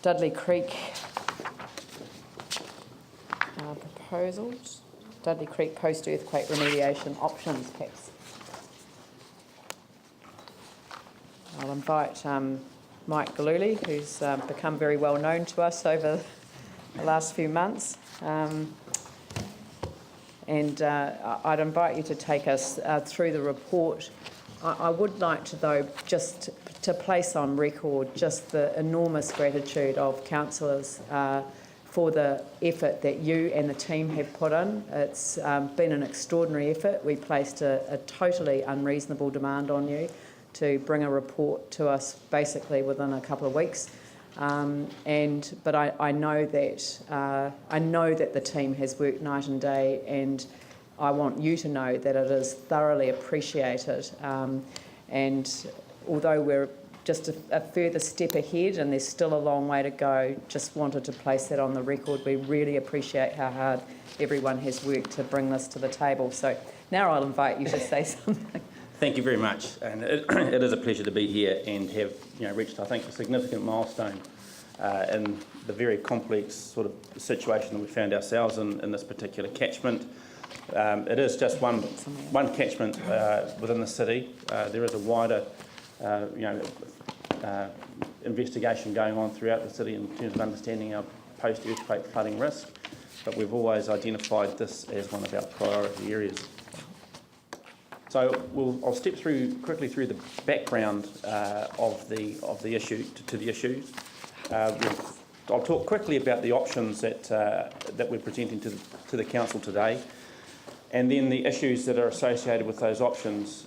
Dudley Creek proposals. Dudley Creek post-earthquake remediation options packs. I'll invite Mike Galuli, who's become very well known to us over the last few months. And I'd invite you to take us through the report. I would like to, though, just to place on record just the enormous gratitude of councillors for the effort that you and the team have put in. It's been an extraordinary effort. We placed a totally unreasonable demand on you to bring a report to us basically within a couple of weeks. But I know that the team has worked night and day, and I want you to know that it is thoroughly appreciated. And although we're just a further step ahead and there's still a long way to go, just wanted to place that on the record. We really appreciate how hard everyone has worked to bring this to the table. So now I'll invite you to say something. Thank you very much, and it is a pleasure to be here and have reached, I think, a significant milestone in the very complex sort of situation that we found ourselves in this particular catchment. It is just one catchment within the city. There is a wider, investigation going on throughout the city in terms of understanding our post-earthquake flooding risk, but we've always identified this as one of our priority areas. So I'll step quickly through the background of the issue to the issues. I'll talk quickly about the options that we're presenting to the council today, and then the issues that are associated with those options,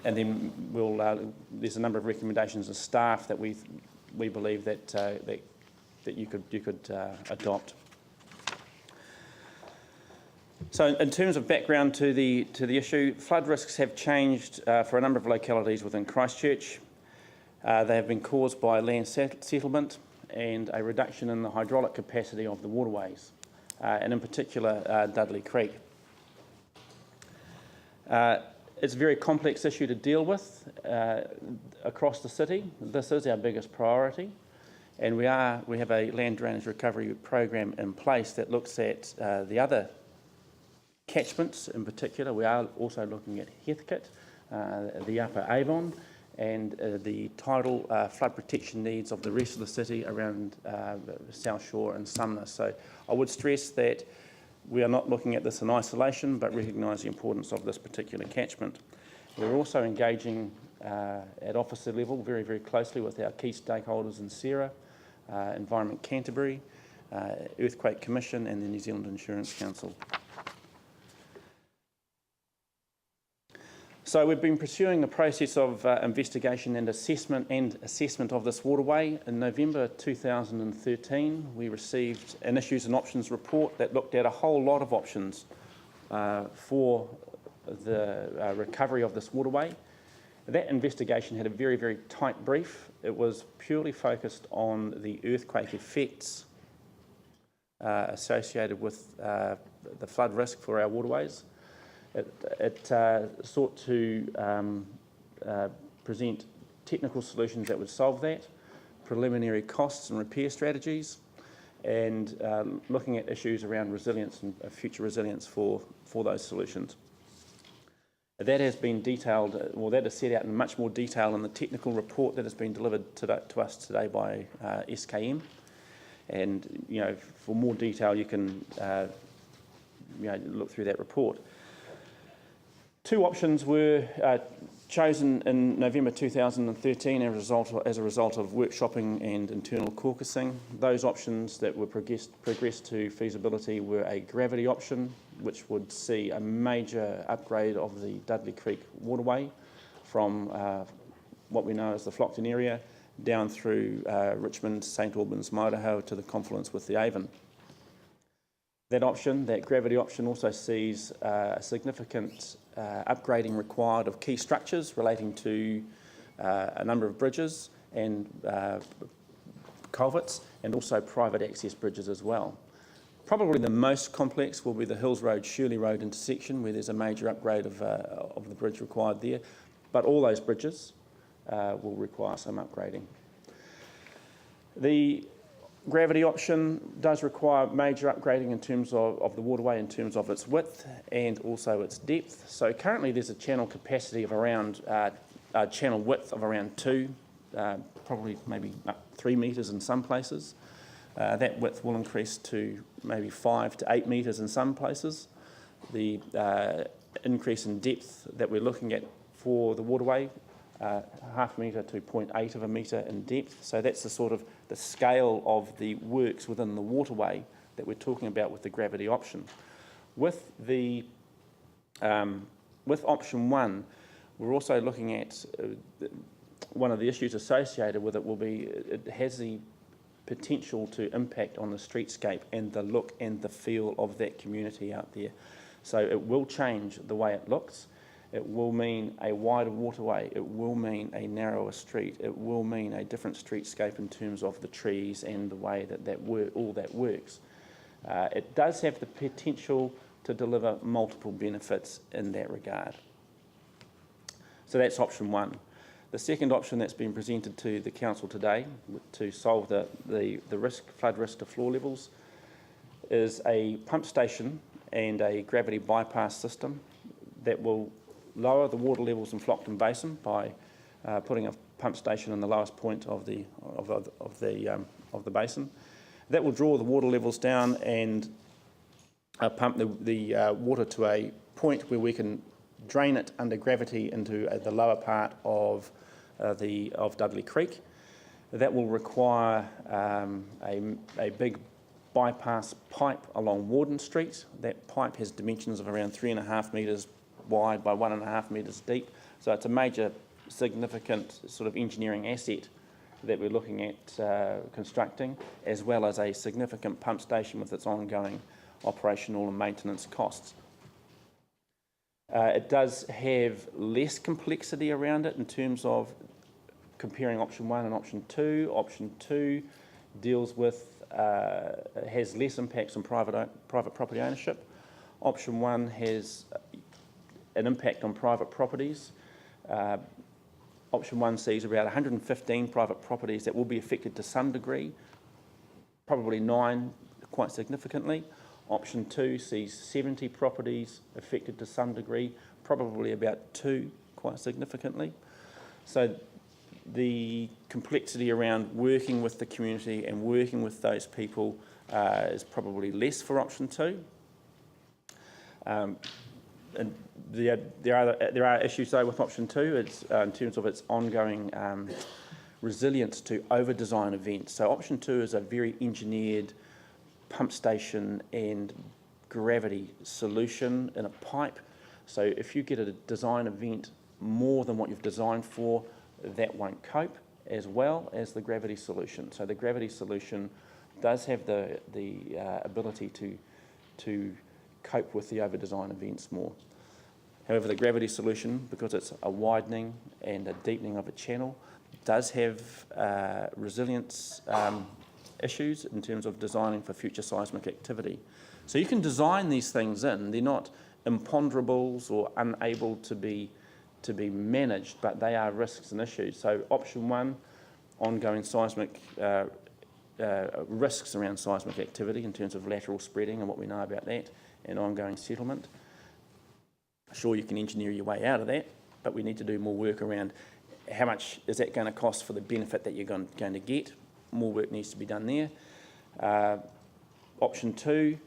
and then there's a number of recommendations of staff that we believe that you could adopt. So in terms of background to the issue, flood risks have changed for a number of localities within Christchurch. They have been caused by land settlement and a reduction in the hydraulic capacity of the waterways, and in particular Dudley Creek. It's a very complex issue to deal with across the city. This is our biggest priority, and we have a land drainage recovery program in place that looks at the other catchments in particular. We are also looking at Heathcote, the Upper Avon, and the tidal flood protection needs of the rest of the city around South Shore and Sumner. So I would stress that we are not looking at this in isolation, but recognise the importance of this particular catchment. We're also engaging at officer level very, very closely with our key stakeholders in SERA, Environment Canterbury, Earthquake Commission and the New Zealand Insurance Council. So we've been pursuing a process of investigation and assessment of this waterway. In November 2013, we received an issues and options report that looked at a whole lot of options for the recovery of this waterway. That investigation had a very, very tight brief. It was purely focused on the earthquake effects associated with the flood risk for our waterways. It sought to present technical solutions that would solve that, preliminary costs and repair strategies, and looking at issues around resilience and future resilience for those solutions. That has been detailed, or that is set out in much more detail in the technical report that has been delivered to us today by SKM. And for more detail, you can look through that report. Two options were chosen in November 2013 as a result of workshopping and internal caucusing. Those options that were progressed to feasibility were a gravity option, which would see a major upgrade of the Dudley Creek waterway from what we know as the Flockton area down through Richmond, St Albans, Maireho to the confluence with the Avon. That gravity option also sees a significant upgrading required of key structures relating to a number of bridges and culverts, and also private access bridges as well. Probably the most complex will be the Hills Road-Shirley Road intersection, where there's a major upgrade of the bridge required there, but all those bridges will require some upgrading. The gravity option does require major upgrading in terms of the waterway, in terms of its width and also its depth. So currently there's a channel capacity of around, channel width of around 2, probably maybe up 3 metres in some places. That width will increase to maybe 5 to 8 metres in some places. The increase in depth that we're looking at for the waterway, half a metre to 0.8 of a metre in depth. So that's the sort of the scale of the works within the waterway that we're talking about with the gravity option. With the with option 1, we're also looking at one of the issues associated with it will be it has the potential to impact on the streetscape and the look and the feel of that community out there. So it will change the way it looks. It will mean a wider waterway. It will mean a narrower street. It will mean a different streetscape in terms of the trees and the way that all that works. It does have the potential to deliver multiple benefits in that regard. So that's option 1. The second option that's been presented to the council today to solve the flood risk to floor levels is a pump station and a gravity bypass system that will lower the water levels in Flockton Basin by putting a pump station in the lowest point of the basin. That will draw the water levels down and pump the water to a point where we can drain it under gravity into the lower part of Dudley Creek. That will require a big bypass pipe along Warden Street. That pipe has dimensions of around 3.5 metres wide by 1.5 metres deep. So it's a major significant sort of engineering asset that we're looking at constructing, as well as a significant pump station with its ongoing operational and maintenance costs. It does have less complexity around it in terms of comparing option 1 and option 2. Option 2 deals with, has less impacts on private property ownership. Option 1 has an impact on private properties. Option 1 sees about 115 private properties that will be affected to some degree, probably 9 quite significantly. Option 2 sees 70 properties affected to some degree, probably about 2 quite significantly. So the complexity around working with the community and working with those people is probably less for option 2. And there are issues though with option 2. It's in terms of its ongoing resilience to over-design events. So option 2 is a very engineered pump station and gravity solution in a pipe. So if you get a design event more than what you've designed for, that won't cope as well as the gravity solution. So the gravity solution does have the ability to cope with the over-design events more. However, the gravity solution, because it's a widening and a deepening of a channel, does have resilience issues in terms of designing for future seismic activity. So you can design these things in. They're not imponderables or unable to be managed, but they are risks and issues. So option 1, ongoing seismic risks around seismic activity in terms of lateral spreading and what we know about that, and ongoing settlement. Sure, you can engineer your way out of that, but we need to do more work around how much is that going to cost for the benefit that you're going to get. More work needs to be done there. Option 2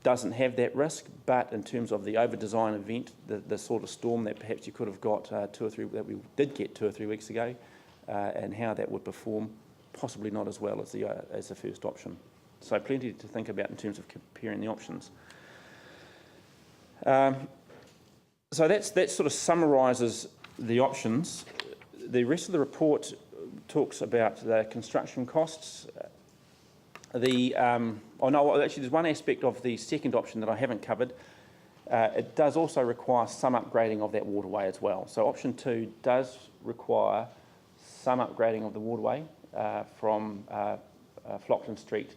doesn't have that risk, but in terms of the over-design event, the sort of storm that perhaps you could have got that we did get 2 or 3 weeks ago, and how that would perform, possibly not as well as the first option. So plenty to think about in terms of comparing the options. So that sort of summarises the options. The rest of the report talks about the construction costs. Actually, there's one aspect of the second option that I haven't covered. It does also require some upgrading of that waterway as well. So option 2 does require some upgrading of the waterway from Flockton Street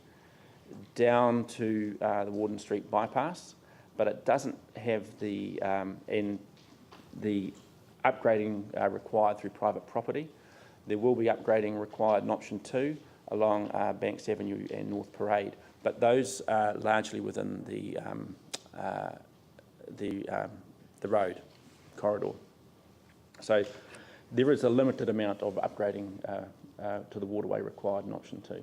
down to the Warden Street bypass, but it doesn't have the upgrading required through private property. There will be upgrading required in option 2, along Banks Avenue and North Parade, but those are largely within the road corridor. So there is a limited amount of upgrading to the waterway required in option 2.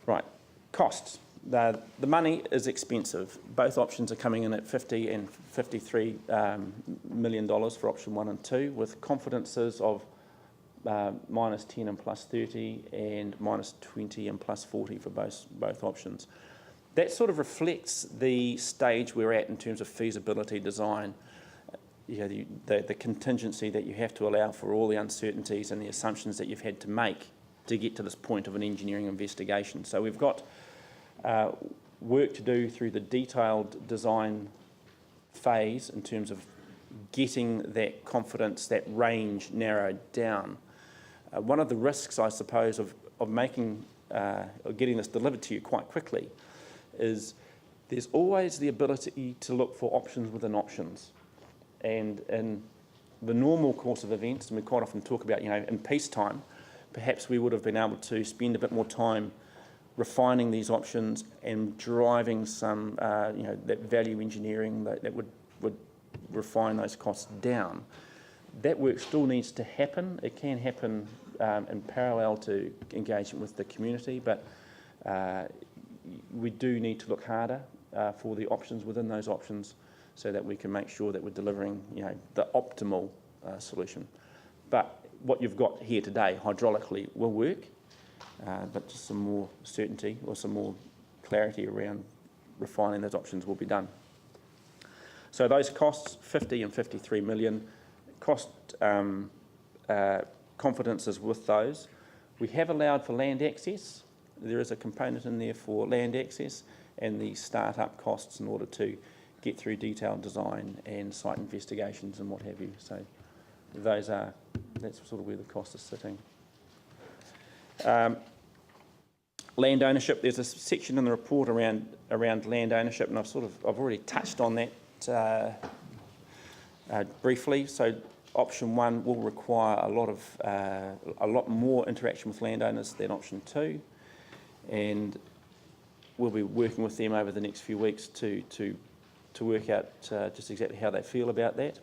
Right, costs. The money is expensive. Both options are coming in at $50 and $53 million for option 1 and 2, with confidences of -10 and +30 and -20 and +40 for both options. That sort of reflects the stage we're at in terms of feasibility design. The contingency that you have to allow for all the uncertainties and the assumptions that you've had to make to get to this point of an engineering investigation. So we've got work to do through the detailed design phase in terms of getting that confidence, that range narrowed down. One of the risks, I suppose, of making or getting this delivered to you quite quickly is there's always the ability to look for options within options. And in the normal course of events, and we quite often talk about, in peacetime, perhaps we would have been able to spend a bit more time refining these options and driving some, that value engineering that would refine those costs down. That work still needs to happen. It can happen in parallel to engagement with the community, but we do need to look harder for the options within those options so that we can make sure that we're delivering, the optimal solution. But what you've got here today, hydraulically, will work, but just some more certainty or some more clarity around refining those options will be done. So those costs, 50 and 53 million, cost confidences with those. We have allowed for land access. There is a component in there for land access and the start-up costs in order to get through detailed design and site investigations and what have you. So that's sort of where the cost is sitting. Land ownership, there's a section in the report around land ownership, and I've already touched on that briefly. So option 1 will require a lot more interaction with landowners than option 2, and we'll be working with them over the next few weeks to work out just exactly how they feel about that.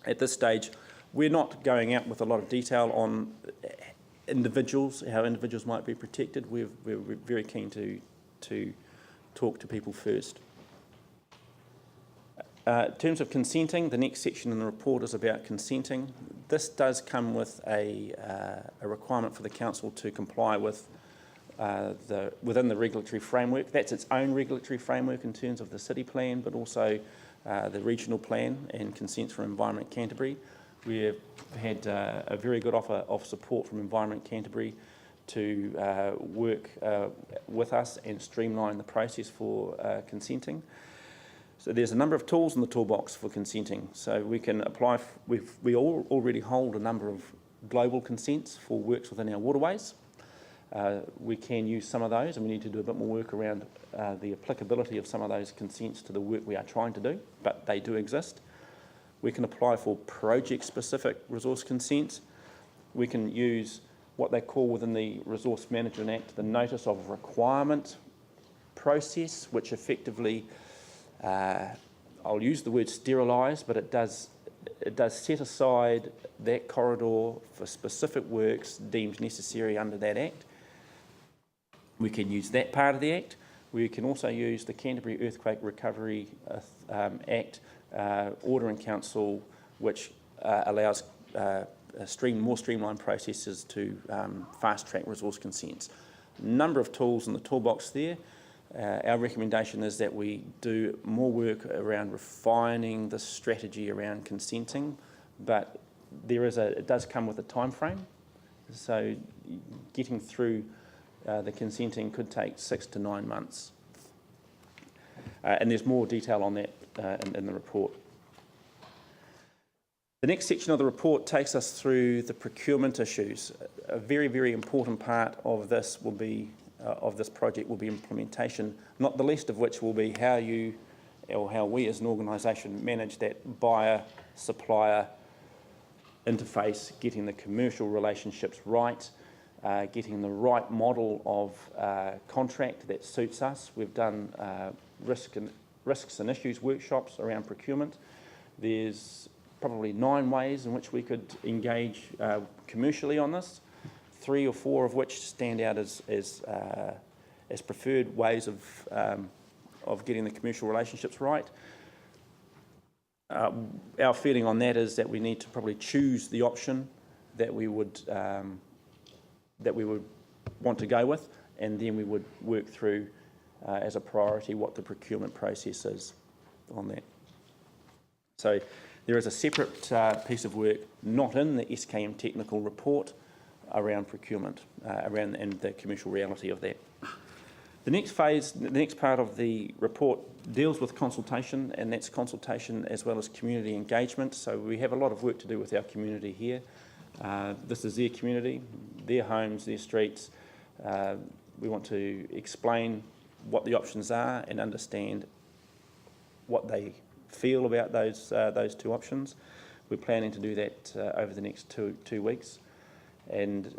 At this stage, we're not going out with a lot of detail on individuals, how individuals might be protected. We're very keen to talk to people first. In terms of consenting, the next section in the report is about consenting. This does come with a requirement for the council to comply with within the regulatory framework. That's its own regulatory framework in terms of the city plan, but also the regional plan and consents from Environment Canterbury. We've had a very good offer of support from Environment Canterbury to work with us and streamline the process for consenting. So there's a number of tools in the toolbox for consenting. So we can apply, we already hold a number of global consents for works within our waterways. We can use some of those, and we need to do a bit more work around the applicability of some of those consents to the work we are trying to do, but they do exist. We can apply for project-specific resource consents. We can use what they call within the Resource Management Act the Notice of Requirement process, which effectively, I'll use the word sterilise, but it does set aside that corridor for specific works deemed necessary under that Act. We can use that part of the Act. We can also use the Canterbury Earthquake Recovery Act, Order in Council, which allows more streamlined processes to fast-track resource consents. A number of tools in the toolbox there. Our recommendation is that we do more work around refining the strategy around consenting, but it does come with a time frame. So getting through the consenting could take 6 to 9 months. And there's more detail on that in the report. The next section of the report takes us through the procurement issues. A very, very important part of this will be of this project will be implementation, not the least of which will be how we as an organisation manage that buyer-supplier interface, getting the commercial relationships right, getting the right model of contract that suits us. We've done risks and issues workshops around procurement. There's probably 9 ways in which we could engage commercially on this, 3 or 4 of which stand out as preferred ways of getting the commercial relationships right. Our feeling on that is that we need to probably choose the option that we would want to go with, and then we would work through as a priority what the procurement process is on that. So there is a separate piece of work not in the SKM technical report around procurement and the commercial reality of that. The next phase, the next part of the report deals with consultation, and that's consultation as well as community engagement. So we have a lot of work to do with our community here. This is their community, their homes, their streets. We want to explain what the options are and understand what they feel about those 2 options. We're planning to do that over the next two weeks, and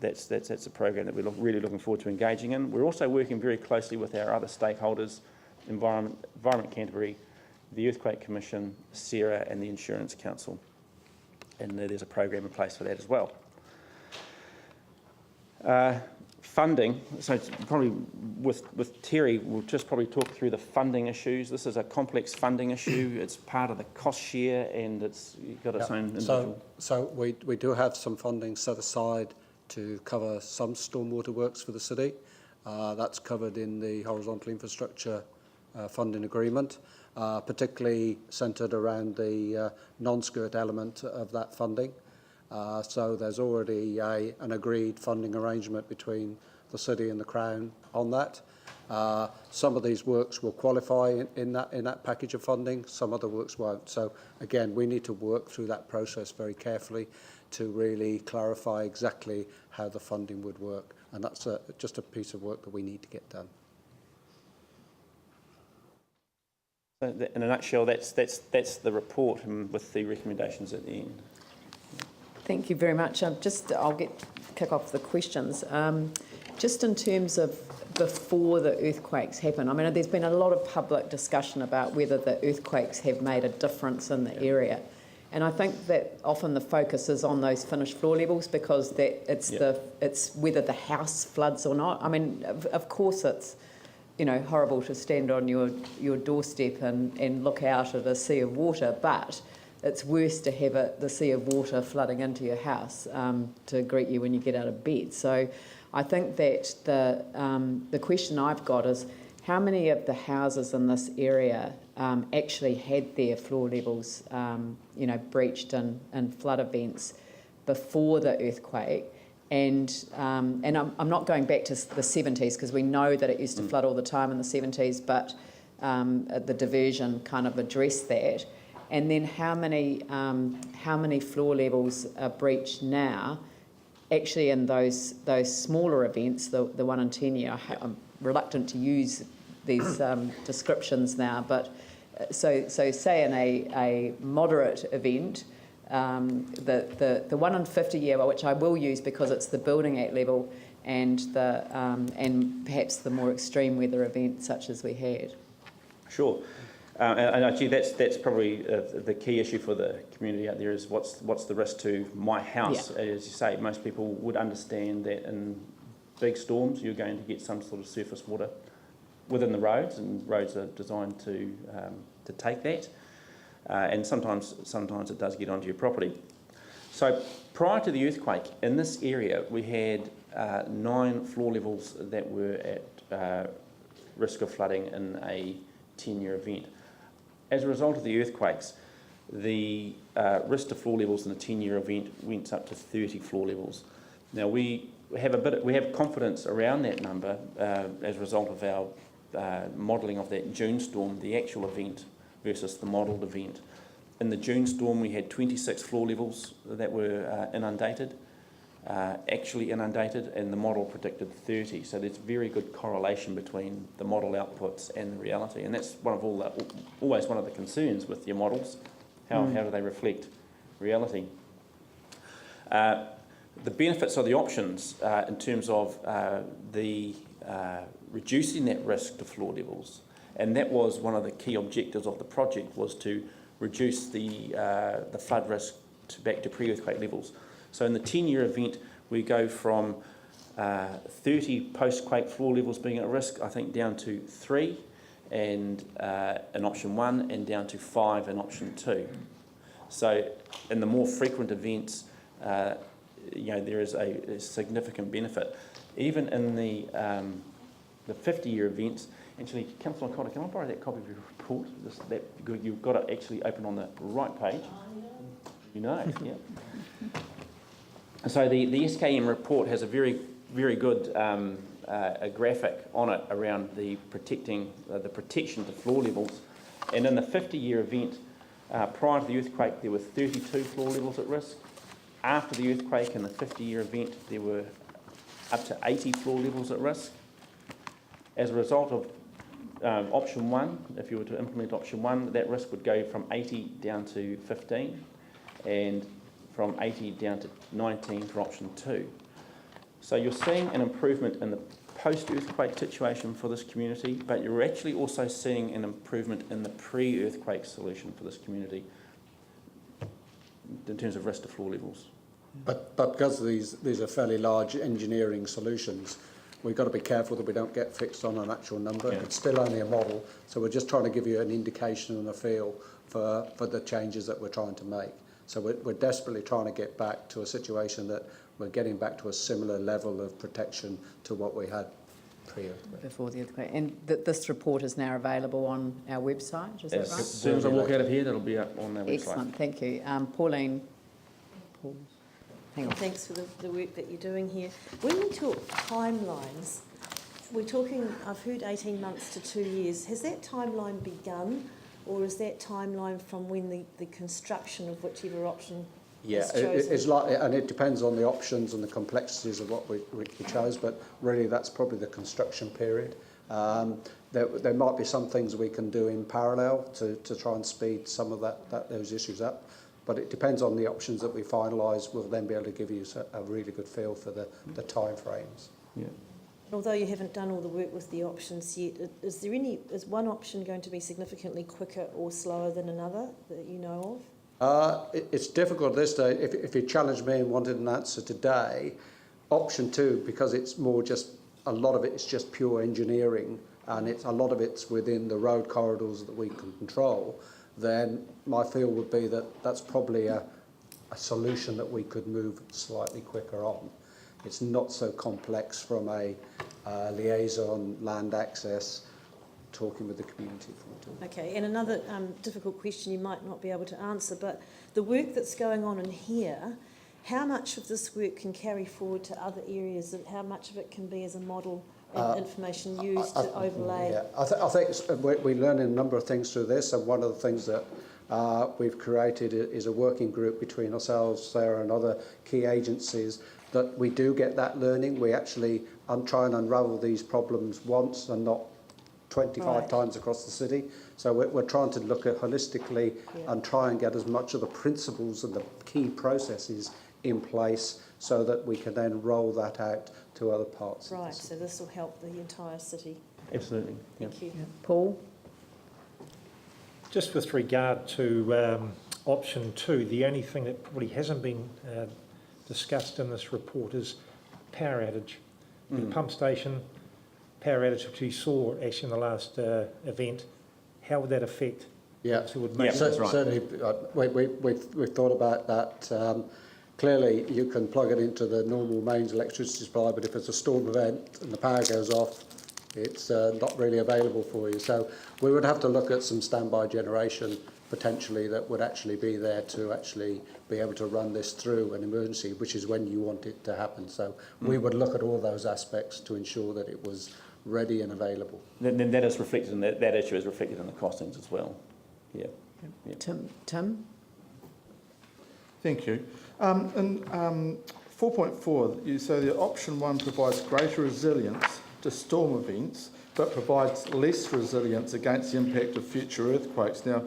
that's a program that we're really looking forward to engaging in. We're also working very closely with our other stakeholders, Environment Canterbury, the Earthquake Commission, SERA and the Insurance Council, and there's a program in place for that as well. Funding, so it's probably with Terry, we'll just probably talk through the funding issues. This is a complex funding issue. It's part of the cost share, and it's got its own individual. So we do have some funding set aside to cover some stormwater works for the city. That's covered in the horizontal infrastructure funding agreement, particularly centred around the non-skirt element of that funding. So there's already an agreed funding arrangement between the city and the Crown on that. Some of these works will qualify in that package of funding, some other works won't. So again, we need to work through that process very carefully to really clarify exactly how the funding would work, and that's just a piece of work that we need to get done. So in a nutshell, that's the report, and with the recommendations at the end. Thank you very much. I'll kick off the questions. Just in terms of before the earthquakes happen, I mean, there's been a lot of public discussion about whether the earthquakes have made a difference in the area. And I think that often the focus is on those finished floor levels because it's whether the house floods or not. I mean, of course it's, horrible to stand on your doorstep and look out at a sea of water, but it's worse to have the sea of water flooding into your house to greet you when you get out of bed. So I think that the question I've got is how many of the houses in this area actually had their floor levels, breached in flood events before the earthquake, and I'm not going back to the 70s because we know that it used to flood all the time in the 70s, but the diversion kind of addressed that. And then how many floor levels are breached now? Actually, in those smaller events, the 1 in 10 year, I'm reluctant to use these descriptions now, but so say in a moderate event, the 1 in 50 year, which I will use because it's the Building Act level, and and perhaps the more extreme weather event such as we had. Sure. And actually, that's probably the key issue for the community out there is what's the risk to my house? Yeah. As you say, most people would understand that in big storms you're going to get some sort of surface water within the roads, and roads are designed to take that, and sometimes it does get onto your property. So prior to the earthquake, in this area we had 9 floor levels that were at risk of flooding in a 10-year event. As a result of the earthquakes, the risk to floor levels in a 10-year event went up to 30 floor levels. Now we have confidence around that number as a result of our modelling of that June storm, the actual event versus the modelled event. In the June storm, we had 26 floor levels that were inundated, actually inundated, and the model predicted 30. So there's very good correlation between the model outputs and the reality, and that's always one of the concerns with your models. How do they reflect reality? the benefits of the options in terms of reducing that risk to floor levels, and that was one of the key objectives of the project, was to reduce the flood risk back to pre-earthquake levels. So in the 10-year event, we go from 30 post-quake floor levels being at risk, I think, down to 3 and in option 1, and down to 5 in option 2. So in the more frequent events, there is a significant benefit. Even in the 50-year events, actually, Councillor Cotter, can I borrow that copy of your report? You've got it actually open on the right page. You know, yeah. So the SKM report has a very, very good a graphic on it around the protection to floor levels. And in the 50-year event, prior to the earthquake, there were 32 floor levels at risk. After the earthquake in the 50-year event, there were up to 80 floor levels at risk. As a result of option 1, if you were to implement option 1, that risk would go from 80 down to 15, and from 80 down to 19 for option 2. So you're seeing an improvement in the post-earthquake situation for this community, but you're actually also seeing an improvement in the pre-earthquake solution for this community in terms of risk to floor levels. But because these are fairly large engineering solutions, we've got to be careful that we don't get fixed on an actual number. Yeah. It's still only a model, so we're just trying to give you an indication and a feel for the changes that we're trying to make. So we're desperately trying to get back to a situation that we're getting back to a similar level of protection to what we had pre-earthquake. Before the earthquake. And this report is now available on our website, is that right? As soon as I walk out of here, that'll be up on our website. Excellent, thank you. Pauline. Paul. Hang on. Thanks for the work that you're doing here. When we talk timelines, we're talking, I've heard 18 months to 2 years. Has that timeline begun, or is that timeline from when the construction of whichever option is chosen? It's like, and it depends on the options and the complexities of what we chose, but really that's probably the construction period. There might be some things we can do in parallel to try and speed some of those issues up. But it depends on the options that we finalise. We'll then be able to give you a really good feel for the time frames. Yeah. Although you haven't done all the work with the options yet, is one option going to be significantly quicker or slower than another that you know of? It's difficult this day. If you challenged me and wanted an answer today, option 2, because it's more just, a lot of it is just pure engineering, and a lot of it's within the road corridors that we can control, then my feel would be that that's probably a solution that we could move slightly quicker on. It's not so complex from a liaison, land access, talking with the community. Okay, and another difficult question you might not be able to answer, but the work that's going on in here, how much of this work can carry forward to other areas, and how much of it can be as a model and information used to overlay? Yeah, I think we learn a number of things through this, and one of the things that we've created is a working group between ourselves, Sarah, and other key agencies, that we do get that learning. We actually try and unravel these problems once and not 25 times across the city. So we're trying to look at holistically and try and get as much of the principles and the key processes in place so that we can then roll that out to other parts. Right, so this will help the entire city. Absolutely. Thank you. Yeah. Paul? Just with regard to option 2, the only thing that probably hasn't been discussed in this report is power outage. The pump station power outage, which we saw actually in the last event, how would that affect? Yeah, that's right. Certainly. We've thought about that. Clearly, you can plug it into the normal mains electricity supply, but if it's a storm event and the power goes off, it's not really available for you. So we would have to look at some standby generation potentially that would actually be there to actually be able to run this through an emergency, which is when you want it to happen. So we would look at all those aspects to ensure that it was ready and available. Then that is reflected in that issue is reflected in the costings as well. Yeah. Tim? Thank you. In 4.4, you say that option 1 provides greater resilience to storm events, but provides less resilience against the impact of future earthquakes. Now,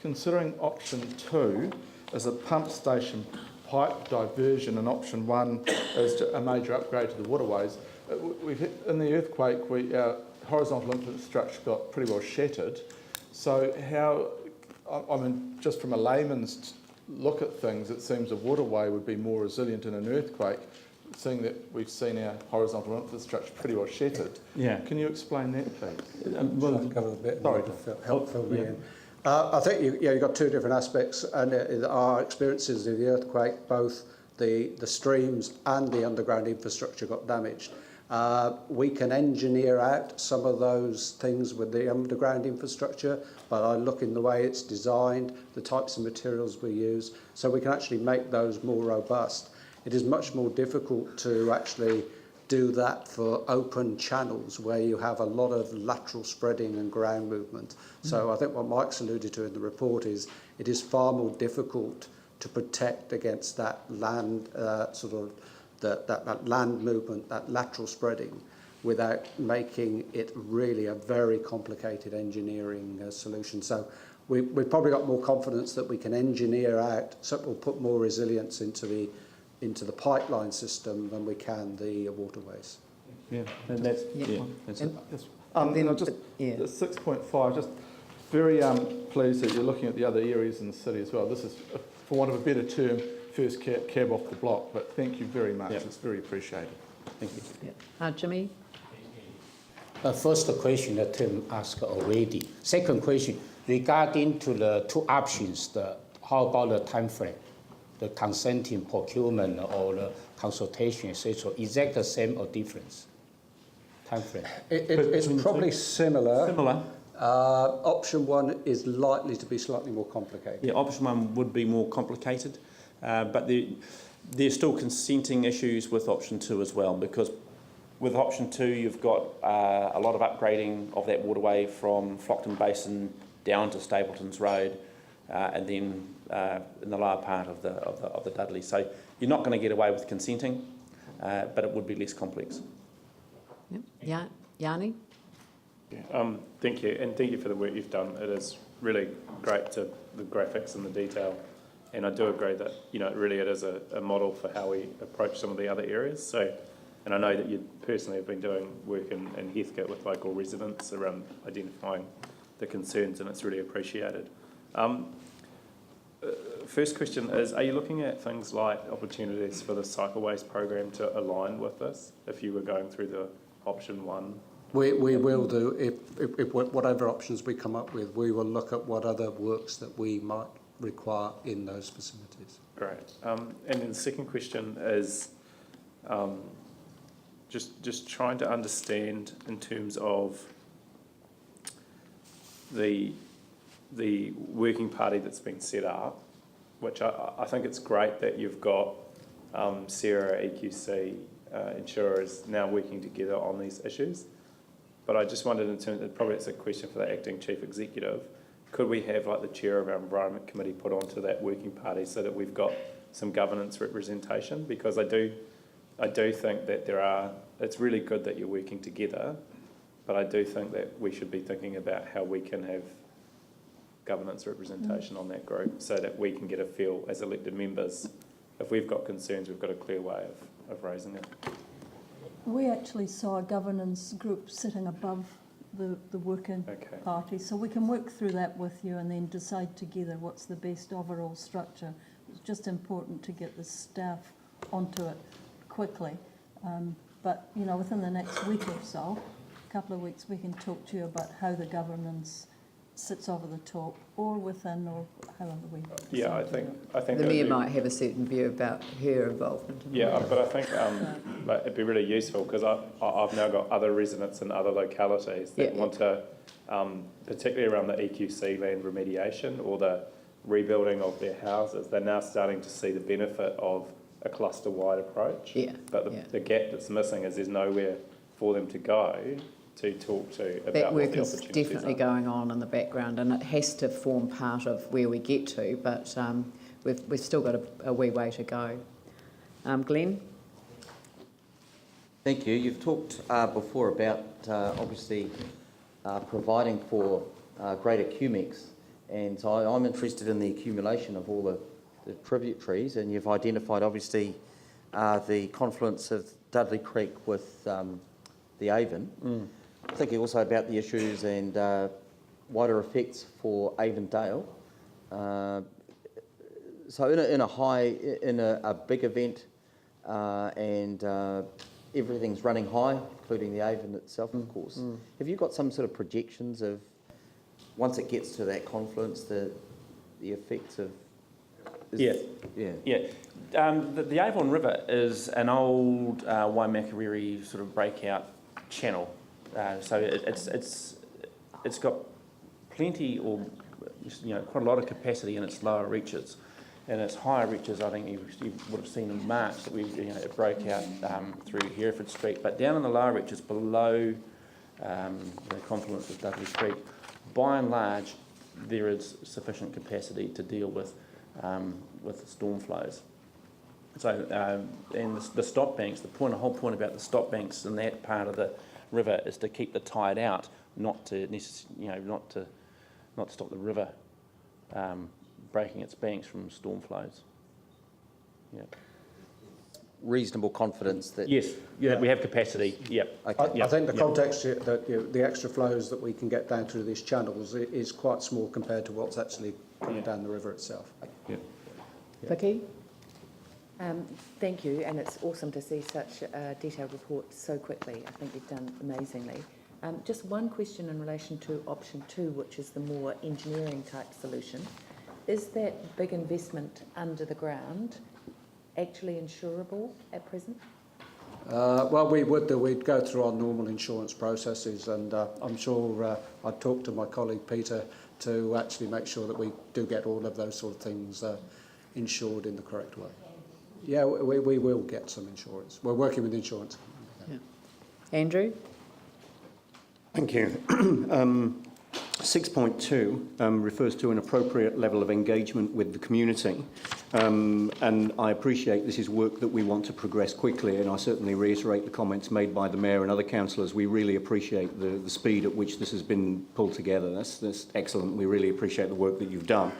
considering option 2 as a pump station pipe diversion in option 1 is a major upgrade to the waterways. In the earthquake, our horizontal infrastructure got pretty well shattered. So just from a layman's look at things, it seems a waterway would be more resilient in an earthquake, seeing that we've seen our horizontal infrastructure pretty well shattered. Yeah. Can you explain that, please? Well, cover a bit. Sorry. Help fill me in. I think you've got two different aspects, and our experiences of the earthquake, both the streams and the underground infrastructure got damaged. We can engineer out some of those things with the underground infrastructure, but I look in the way it's designed, the types of materials we use, so we can actually make those more robust. It is much more difficult to actually do that for open channels where you have a lot of lateral spreading and ground movement. So I think what Mike's alluded to in the report is it is far more difficult to protect against that land that land movement, that lateral spreading, without making it really a very complicated engineering solution. So we've probably got more confidence that we can engineer out, so we'll put more resilience into the pipeline system than we can the waterways. Yeah, And that's, Yeah. that's And- it. Yeah. 6.5, just very pleased that you're looking at the other areas in the city as well. This is, for want of a better term, first cab off the block, but thank you very much. Yep. It's very appreciated. Thank you. Yeah. Jimmy? First question that Tim asked already. Second question, regarding to the two options, how about the time frame? The consenting procurement or the consultation, etc. Is that the same or difference? Time frame? It's probably similar. Similar. Option 1 is likely to be slightly more complicated. Yeah, option 1 would be more complicated, but there's still consenting issues with option 2 as well, because with option 2 you've got a lot of upgrading of that waterway from Flockton Basin down to Stapleton's Road, and then in the lower part of the Dudley. So you're not going to get away with consenting, but it would be less complex. Yep. Yeah. Yanni? Thank you, and thank you for the work you've done. It is really great to the graphics and the detail, and I do agree that really it is a model for how we approach some of the other areas. So, and I know that you personally have been doing work in Heathcote with local residents around identifying the concerns, and it's really appreciated. First question is, are you looking at things like opportunities for the cycleways program to align with this if you were going through the option 1? We will do, if whatever options we come up with, we will look at what other works that we might require in those facilities. Great. And then the second question is just trying to understand in terms of the working party that's been set up, which I think it's great that you've got Sarah, EQC, insurers now working together on these issues. But I just wondered, in terms of, probably it's a question for the acting chief executive, could we have like the chair of our environment committee put onto that working party so that we've got some governance representation? Because I do think that it's really good that you're working together, but I do think that we should be thinking about how we can have governance representation on that group so that we can get a feel as elected members. If we've got concerns, we've got a clear way of raising it. We actually saw a governance group sitting above the working party, so we can work through that with you and then decide together what's the best overall structure. It's just important to get the staff onto it quickly, but within the next week or so, a couple of weeks, we can talk to you about how the governance sits over the top or within, or however we decide. Yeah, I think The mayor might have a certain view about her involvement. Yeah, but I think it'd be really useful because I've now got other residents in other localities that want to, particularly around the EQC land remediation or the rebuilding of their houses, they're now starting to see the benefit of a cluster-wide approach. Yeah. But the gap that's missing is there's nowhere for them to go to talk to about That what work the is opportunities definitely are. going on in the background, and it has to form part of where we get to, but we've still got a wee way to go. Glenn? Thank you. You've talked before about obviously providing for greater QMEX, and so I'm interested in the accumulation of all tributaries, and you've identified obviously the confluence of Dudley Creek with the Avon. Thinking also about the issues and wider effects for Avondale. So in a big event, and everything's running high, including the Avon itself, of course. Have you got some sort of projections of, once it gets to that confluence, the effects of? Yeah. The Avon River is an old Waimakariri sort of breakout channel, so it's got plenty, or quite a lot of capacity in its lower reaches. And its higher reaches, I think you would have seen in March that it broke out through Hereford Street. But down in the lower reaches below the confluence of Dudley Creek, by and large, there is sufficient capacity to deal with storm flows. So, and the stop banks, the whole point about the stop banks in that part of the river is to keep the tide out, not to stop the river breaking its banks from storm flows. Yeah. Reasonable confidence that... Yes, we have capacity, Okay. I think the context that the extra flows that we can get down through these channels is quite small compared to what's actually coming down the river itself. Vicky? Thank you, and it's awesome to see such a detailed report so quickly. I think you've done amazingly. Just one question in relation to option 2, which is the more engineering type solution. Is that big investment under the ground actually insurable at present? Well, we'd go through our normal insurance processes, and I'm sure I'd talk to my colleague Peter to actually make sure that we do get all of those sort of things insured in the correct way. Yeah, we will get some insurance. We're working with insurance. Yeah. Andrew? Thank you. 6.2 refers to an appropriate level of engagement with the community, and I appreciate this is work that we want to progress quickly, and I certainly reiterate the comments made by the Mayor and other councillors. We really appreciate the speed at which this has been pulled together. That's excellent. We really appreciate the work that you've done.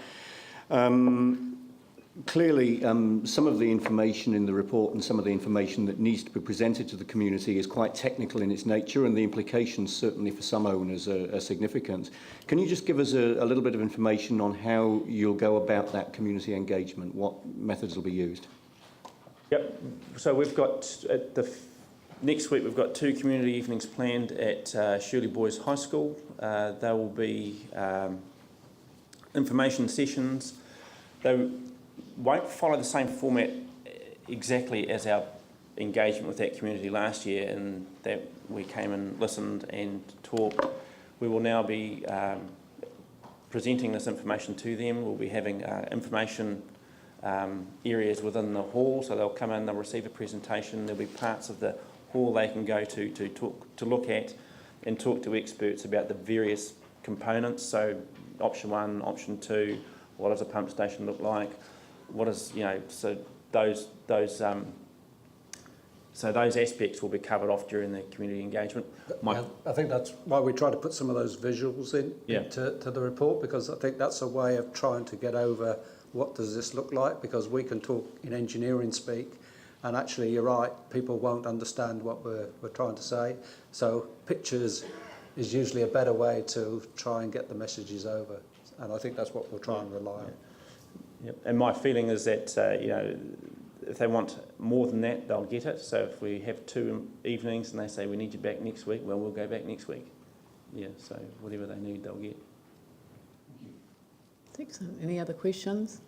Clearly, some of the information in the report and some of the information that needs to be presented to the community is quite technical in its nature, and the implications certainly for some owners are significant. Can you just give us a little bit of information on how you'll go about that community engagement? What methods will be used? Yep. So we've got next week we've got 2 community evenings planned at Shirley Boys High School. There will be information sessions. They won't follow the same format exactly as our engagement with that community last year, in that we came and listened and talked. We will now be presenting this information to them. We'll be having information areas within the hall, so they'll come in, they'll receive a presentation. There'll be parts of the hall they can go to look at and talk to experts about the various components. So option 1, option 2, what does a pump station look like? What is, so those aspects will be covered off during the community engagement. I think that's why we try to put some of those visuals into the report, because I think that's a way of trying to get over what does this look like, because we can talk in engineering speak, and actually you're right, people won't understand what we're trying to say. So pictures is usually a better way to try and get the messages over, and I think that's what we'll try and rely on. Yep. And my feeling is that, if they want more than that, they'll get it. So if we have 2 evenings and they say we need you back next week, well, we'll go back next week. Yeah, so whatever they need, they'll get. Excellent. Any other questions?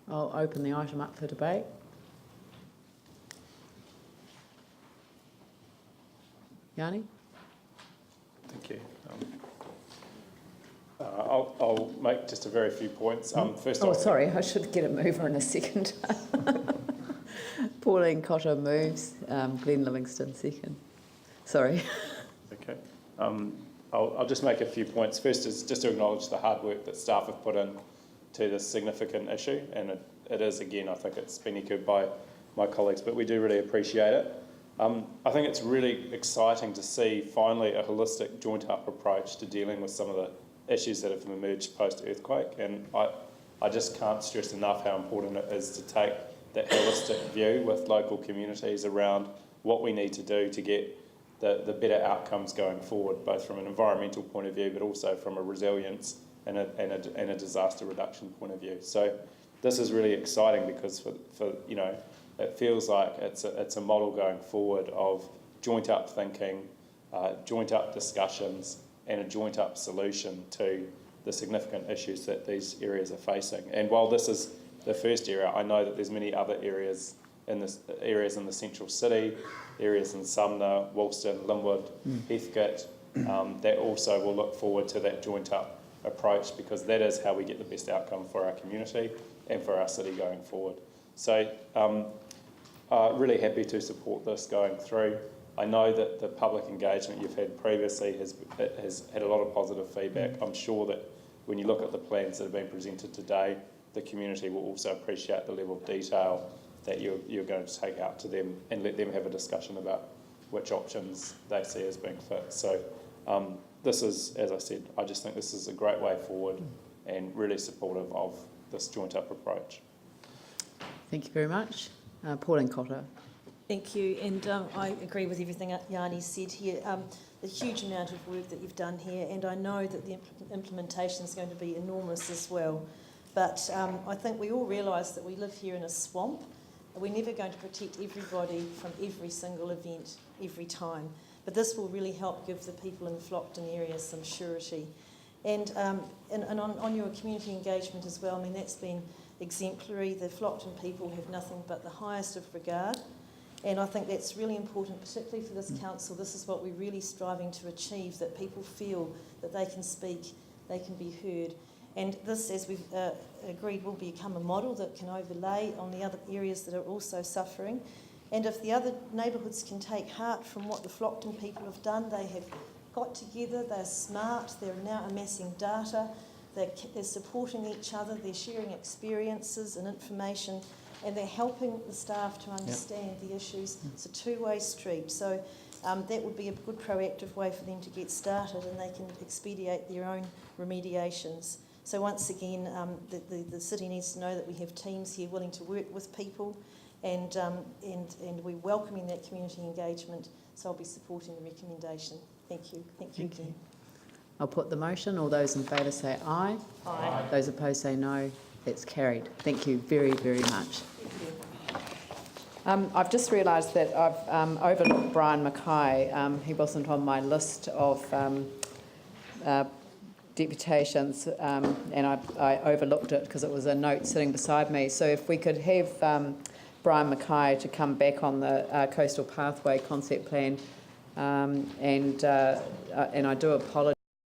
I'll open the item up for debate. Yanni? Thank you. I'll make just a very few points. First off, sorry, I should get a mover in a second. Pauline Cotter moves, Glenn Livingston second. Sorry. Okay. I'll just make a few points. First is just to acknowledge the hard work that staff have put in to this significant issue, and it is, again, I think it's been echoed by my colleagues, but we do really appreciate it. I think it's really exciting to see finally a holistic joint-up approach to dealing with some of the issues that have emerged post-earthquake, and I I just can't stress enough how important it is to take that holistic view with local communities around what we need to do to get the better outcomes going forward, both from an environmental point of view, but also from a resilience and a disaster reduction point of view. So this is really exciting because for you know, it feels like it's a model going forward of joint up thinking, joint up discussions, and a joint up solution to the significant issues that these areas are facing. And while this is the first area, I know that there's many other areas in the central city, areas in Sumner, Woolston, Linwood, Heathcote, that also will look forward to that joint up approach, because that is how we get the best outcome for our community and for our city going forward. So really happy to support this going through. I know that the public engagement you've had previously has had a lot of positive feedback. I'm sure that when you look at the plans that have been presented today, the community will also appreciate the level of detail that you're going to take out to them and let them have a discussion about which options they see as being fit. So this is, as I said, I just think this is a great way forward and really supportive of this joint up approach. Thank you very much. Pauline Cotter. Thank you, and I agree with everything Yanni said here. The huge amount of work that you've done here, and I know that the implementation is going to be enormous as well. But I think we all realise that we live here in a swamp. We're never going to protect everybody from every single event every time. But this will really help give the people in the Flockton area some surety. And on your community engagement as well, I mean, that's been exemplary. The Flockton people have nothing but the highest of regard. And I think that's really important, particularly for this council. This is what we're really striving to achieve, that people feel that they can speak, they can be heard. And this, as we've agreed, will become a model that can overlay on the other areas that are also suffering. And if the other neighbourhoods can take heart from what the Flockton people have done, they have got together, they're smart, they're now amassing data, they're supporting each other, they're sharing experiences and information, and they're helping the staff to understand the issues. It's a two-way street. So that would be a good proactive way for them to get started, and they can expedite their own remediations. So once again, the city needs to know that we have teams here willing to work with people, and we're welcoming that community engagement. So I'll be supporting the recommendation. Thank you. Thank you again. I'll put the motion. All those in favour say aye. Aye. Those opposed say no. It's carried. Thank you very, very much. I've just realised that I've overlooked Brian Mackay. He wasn't on my list of deputations, and I overlooked it because it was a note sitting beside me. So if we could have Brian Mackay to come back on the Coastal Pathway concept plan, and I do apologise.